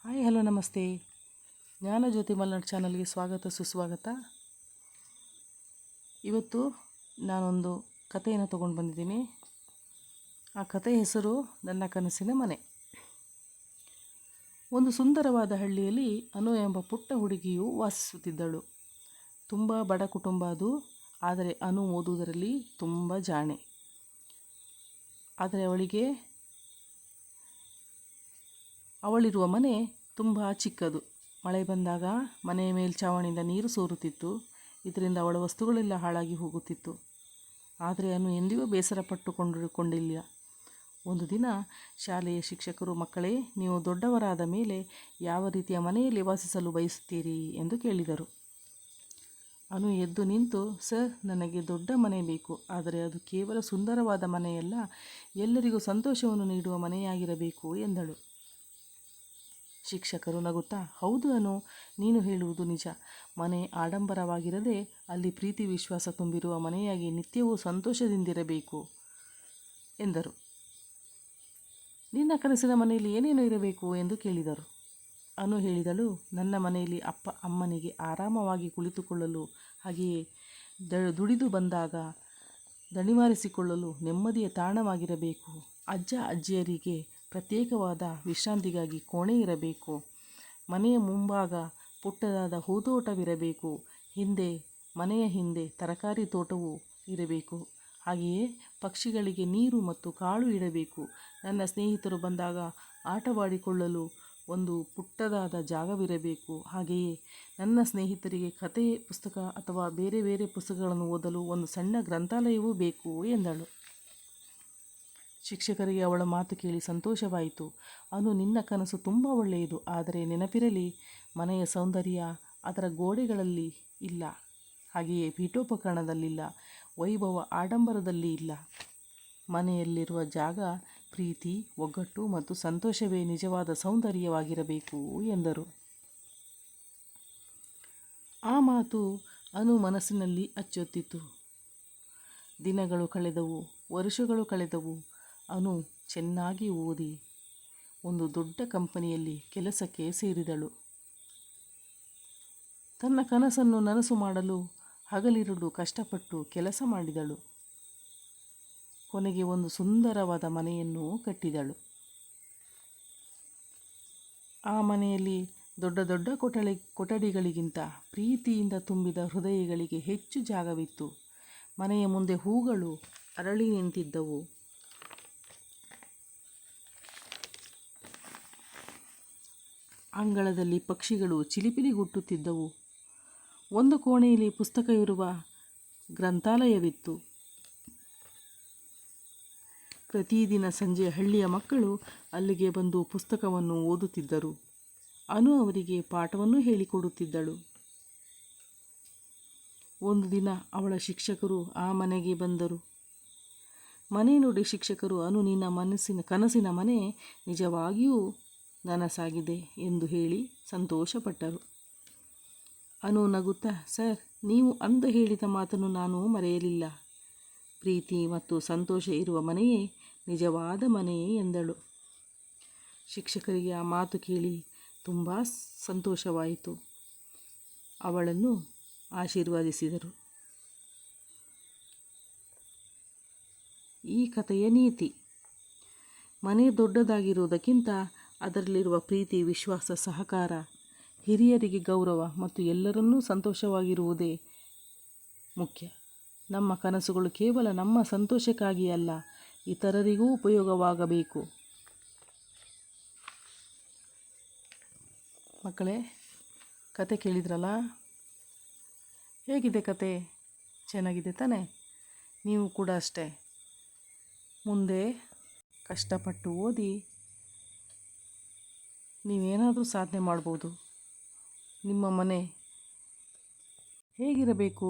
Hi hello ನಮಸ್ತೆ. ಜ್ಞಾನಜ್ಯೋತಿ ಮಲ್ನಾಡ್ ಚಾನಲ್ಗೆ ಸ್ವಾಗತ ಸುಸ್ವಾಗತ. ಇವತ್ತು ನಾನೊಂದು ಕಥೆಯನ್ನು ತೊಗೊಂಡು ಬಂದಿದ್ದೀನಿ. ಆ ಕಥೆ ಹೆಸರು ನನ್ನ ಕನಸಿನ ಮನೆ. ಒಂದು ಸುಂದರವಾದ ಹಳ್ಳಿಯಲ್ಲಿ ಅನು ಎಂಬ ಪುಟ್ಟ ಹುಡುಗಿಯು ವಾಸಿಸುತ್ತಿದ್ದಳು. ತುಂಬ ಬಡ ಕುಟುಂಬ ಅದು. ಆದರೆ ಅನು ಓದುವುದರಲ್ಲಿ ತುಂಬ ಜಾಣೆ. ಆದರೆ ಅವಳಿರುವ ಮನೆ ತುಂಬ ಚಿಕ್ಕದು. ಮಳೆ ಬಂದಾಗ ಮನೆಯ ಮೇಲ್ಛಾವಣಿಯಿಂದ ನೀರು ಸೋರುತ್ತಿತ್ತು. ಇದರಿಂದ ಅವಳ ವಸ್ತುಗಳೆಲ್ಲ ಹಾಳಾಗಿ ಹೋಗುತ್ತಿತ್ತು. ಆದರೆ ಅನು ಎಂದಿಗೂ ಬೇಸರ ಪಟ್ಟುಕೊಂಡಿಲ್ಲ. ಒಂದು ದಿನ ಶಾಲೆಯ ಶಿಕ್ಷಕರು, ಮಕ್ಕಳೇ, ನೀವು ದೊಡ್ಡವರಾದ ಮೇಲೆ ಯಾವ ರೀತಿಯ ಮನೆಯಲ್ಲಿ ವಾಸಿಸಲು ಬಯಸುತ್ತೀರಿ ಎಂದು ಕೇಳಿದರು. ಅನು ಎದ್ದು ನಿಂತು, ಸರ್, ನನಗೆ ದೊಡ್ಡ ಮನೆ ಬೇಕು. ಆದರೆ ಅದು ಕೇವಲ ಸುಂದರವಾದ ಮನೆಯಲ್ಲ, ಎಲ್ಲರಿಗೂ ಸಂತೋಷವನ್ನು ನೀಡುವ ಮನೆಯಾಗಿರಬೇಕು ಎಂದಳು. ಶಿಕ್ಷಕರು ನಗುತ್ತಾ, ಹೌದು ಅನು, ನೀನು ಹೇಳುವುದು ನಿಜ. ಮನೆ ಆಡಂಬರವಾಗಿರದೆ ಅಲ್ಲಿ ಪ್ರೀತಿ ವಿಶ್ವಾಸ ತುಂಬಿರುವ ಮನೆಯಾಗಿ ನಿತ್ಯವೂ ಸಂತೋಷದಿಂದಿರಬೇಕು ಎಂದರು. ನಿನ್ನ ಕನಸಿನ ಮನೆಯಲ್ಲಿ ಏನೇನು ಇರಬೇಕು ಎಂದು ಕೇಳಿದರು. ಅನು ಹೇಳಿದಳು, ನನ್ನ ಮನೆಯಲ್ಲಿ ಅಪ್ಪ ಅಮ್ಮನಿಗೆ ಆರಾಮವಾಗಿ ಕುಳಿತುಕೊಳ್ಳಲು, ಹಾಗೆಯೇ ದುಡಿದು ಬಂದಾಗ ದಣಿವಾರಿಸಿಕೊಳ್ಳಲು ನೆಮ್ಮದಿಯ ತಾಣವಾಗಿರಬೇಕು. ಅಜ್ಜ ಅಜ್ಜಿಯರಿಗೆ ಪ್ರತ್ಯೇಕವಾದ ವಿಶ್ರಾಂತಿಗಾಗಿ ಕೋಣೆ ಇರಬೇಕು. ಮನೆಯ ಮುಂಭಾಗ ಪುಟ್ಟದಾದ ಹೂತೋಟವಿರಬೇಕು. ಮನೆಯ ಹಿಂದೆ ತರಕಾರಿ ತೋಟವೂ ಇರಬೇಕು. ಹಾಗೆಯೇ ಪಕ್ಷಿಗಳಿಗೆ ನೀರು ಮತ್ತು ಕಾಳು ಇಡಬೇಕು. ನನ್ನ ಸ್ನೇಹಿತರು ಬಂದಾಗ ಆಟವಾಡಿಕೊಳ್ಳಲು ಒಂದು ಪುಟ್ಟದಾದ ಜಾಗವಿರಬೇಕು. ಹಾಗೆಯೇ ನನ್ನ ಸ್ನೇಹಿತರಿಗೆ ಕಥೆ ಪುಸ್ತಕ ಅಥವಾ ಬೇರೆ ಬೇರೆ ಪುಸ್ತಕಗಳನ್ನು ಓದಲು ಒಂದು ಸಣ್ಣ ಗ್ರಂಥಾಲಯವೂ ಬೇಕು ಎಂದಳು. ಶಿಕ್ಷಕರಿಗೆ ಅವಳ ಮಾತು ಕೇಳಿ ಸಂತೋಷವಾಯಿತು. ಅನು, ನಿನ್ನ ಕನಸು ತುಂಬ ಒಳ್ಳೆಯದು. ಆದರೆ ನೆನಪಿರಲಿ, ಮನೆಯ ಸೌಂದರ್ಯ ಅದರ ಗೋಡೆಗಳಲ್ಲಿ ಇಲ್ಲ, ಹಾಗೆಯೇ ಪೀಠೋಪಕರಣದಲ್ಲಿಲ್ಲ, ವೈಭವ ಆಡಂಬರದಲ್ಲಿ ಇಲ್ಲ. ಮನೆಯಲ್ಲಿರುವ ಜಾಗ ಪ್ರೀತಿ, ಒಗ್ಗಟ್ಟು ಮತ್ತು ಸಂತೋಷವೇ ನಿಜವಾದ ಸೌಂದರ್ಯವಾಗಿರಬೇಕು ಎಂದರು. ಆ ಮಾತು ಅನು ಮನಸ್ಸಿನಲ್ಲಿ ಅಚ್ಚೊತ್ತಿತು. ದಿನಗಳು ಕಳೆದವು, ವರ್ಷಗಳು ಕಳೆದವು. ಅನು ಚೆನ್ನಾಗಿ ಓದಿ ಒಂದು ದೊಡ್ಡ ಕಂಪನಿಯಲ್ಲಿ ಕೆಲಸಕ್ಕೆ ಸೇರಿದಳು. ತನ್ನ ಕನಸನ್ನು ನನಸು ಮಾಡಲು ಹಗಲಿರುಳು ಕಷ್ಟಪಟ್ಟು ಕೆಲಸ ಮಾಡಿದಳು. ಕೊನೆಗೆ ಒಂದು ಸುಂದರವಾದ ಮನೆಯನ್ನು ಕಟ್ಟಿದಳು. ಆ ಮನೆಯಲ್ಲಿ ದೊಡ್ಡ ದೊಡ್ಡ ಕೊಠಡಿಗಳಿಗಿಂತ ಪ್ರೀತಿಯಿಂದ ತುಂಬಿದ ಹೃದಯಗಳಿಗೆ ಹೆಚ್ಚು ಜಾಗವಿತ್ತು. ಮನೆಯ ಮುಂದೆ ಹೂಗಳು ಅರಳಿ ನಿಂತಿದ್ದವು. ಅಂಗಳದಲ್ಲಿ ಪಕ್ಷಿಗಳು ಚಿಲಿಪಿಲಿಗುಟ್ಟುತ್ತಿದ್ದವು. ಒಂದು ಕೋಣೆಯಲ್ಲಿ ಪುಸ್ತಕ ಇರುವ ಗ್ರಂಥಾಲಯವಿತ್ತು. ಪ್ರತಿದಿನ ಸಂಜೆ ಹಳ್ಳಿಯ ಮಕ್ಕಳು ಅಲ್ಲಿಗೆ ಬಂದು ಪುಸ್ತಕವನ್ನು ಓದುತ್ತಿದ್ದರು. ಅನು ಅವರಿಗೆ ಪಾಠವನ್ನು ಹೇಳಿಕೊಡುತ್ತಿದ್ದಳು. ಒಂದು ದಿನ ಅವಳ ಶಿಕ್ಷಕರು ಆ ಮನೆಗೆ ಬಂದರು. ಮನೆ ನೋಡಿ ಶಿಕ್ಷಕರು, ಅನು, ನಿನ್ನ ಕನಸಿನ ಮನೆ ನಿಜವಾಗಿಯೂ ನನಸಾಗಿದೆ ಎಂದು ಹೇಳಿ ಸಂತೋಷಪಟ್ಟರು. ಅನು ನಗುತ್ತಾ, ಸರ್, ನೀವು ಅಂದು ಹೇಳಿದ ಮಾತನ್ನು ನಾನು ಮರೆಯಲಿಲ್ಲ. ಪ್ರೀತಿ ಮತ್ತು ಸಂತೋಷ ಇರುವ ಮನೆಯೇ ನಿಜವಾದ ಮನೆಯೇ ಎಂದಳು. ಶಿಕ್ಷಕರಿಗೆ ಆ ಮಾತು ಕೇಳಿ ತುಂಬ ಸಂತೋಷವಾಯಿತು. ಅವಳನ್ನು ಆಶೀರ್ವದಿಸಿದರು. ಈ ಕಥೆಯ ನೀತಿ: ಮನೆ ದೊಡ್ಡದಾಗಿರುವುದಕ್ಕಿಂತ ಅದರಲ್ಲಿರುವ ಪ್ರೀತಿ, ವಿಶ್ವಾಸ, ಸಹಕಾರ, ಹಿರಿಯರಿಗೆ ಗೌರವ ಮತ್ತು ಎಲ್ಲರನ್ನೂ ಸಂತೋಷವಾಗಿರುವುದೇ ಮುಖ್ಯ. ನಮ್ಮ ಕನಸುಗಳು ಕೇವಲ ನಮ್ಮ ಸಂತೋಷಕ್ಕಾಗಿ ಅಲ್ಲ, ಇತರರಿಗೂ ಉಪಯೋಗವಾಗಬೇಕು. ಮಕ್ಕಳೇ, ಕತೆ ಕೇಳಿದ್ರಲ್ಲ? ಹೇಗಿದೆ ಕತೆ? ಚೆನ್ನಾಗಿದೆ ತಾನೆ? ನೀವು ಕೂಡ ಅಷ್ಟೇ ಮುಂದೆ ಕಷ್ಟಪಟ್ಟು ಓದಿ ನೀವೇನಾದರೂ ಸಾಧನೆ ಮಾಡ್ಬೋದು. ನಿಮ್ಮ ಮನೆ ಹೇಗಿರಬೇಕು?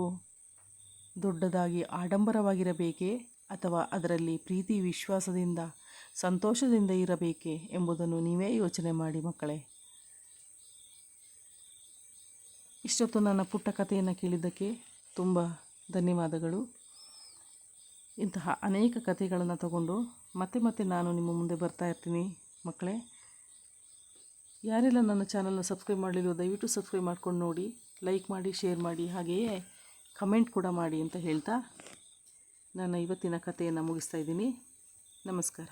ದೊಡ್ಡದಾಗಿ ಆಡಂಬರವಾಗಿರಬೇಕೇ ಅಥವಾ ಅದರಲ್ಲಿ ಪ್ರೀತಿ ವಿಶ್ವಾಸದಿಂದ ಸಂತೋಷದಿಂದ ಇರಬೇಕೇ ಎಂಬುದನ್ನು ನೀವೇ ಯೋಚನೆ ಮಾಡಿ ಮಕ್ಕಳೇ. ಇಷ್ಟೊತ್ತು ನನ್ನ ಪುಟ್ಟ ಕಥೆಯನ್ನು ಕೇಳಿದ್ದಕ್ಕೆ ತುಂಬ ಧನ್ಯವಾದಗಳು. ಇಂತಹ ಅನೇಕ ಕಥೆಗಳನ್ನು ತಗೊಂಡು ಮತ್ತೆ ನಾನು ನಿಮ್ಮ ಮುಂದೆ ಬರ್ತಾ ಇರ್ತೀನಿ ಮಕ್ಕಳೇ. ಯಾರೆಲ್ಲ ನನ್ನ ಚಾನಲ್ನ ಸಬ್ಸ್ಕ್ರೈಬ್ ಮಾಡಲಿಲ್ಲ ದಯವಿಟ್ಟು ಸಬ್ಸ್ಕ್ರೈಬ್ ಮಾಡ್ಕೊಂಡು ನೋಡಿ, ಲೈಕ್ ಮಾಡಿ, ಶೇರ್ ಮಾಡಿ, ಹಾಗೆಯೇ ಕಮೆಂಟ್ ಕೂಡ ಮಾಡಿ ಅಂತ ಹೇಳ್ತಾ ನನ್ನ ಇವತ್ತಿನ ಕಥೆಯನ್ನು ಮುಗಿಸ್ತಾ ಇದ್ದೀನಿ. ನಮಸ್ಕಾರ.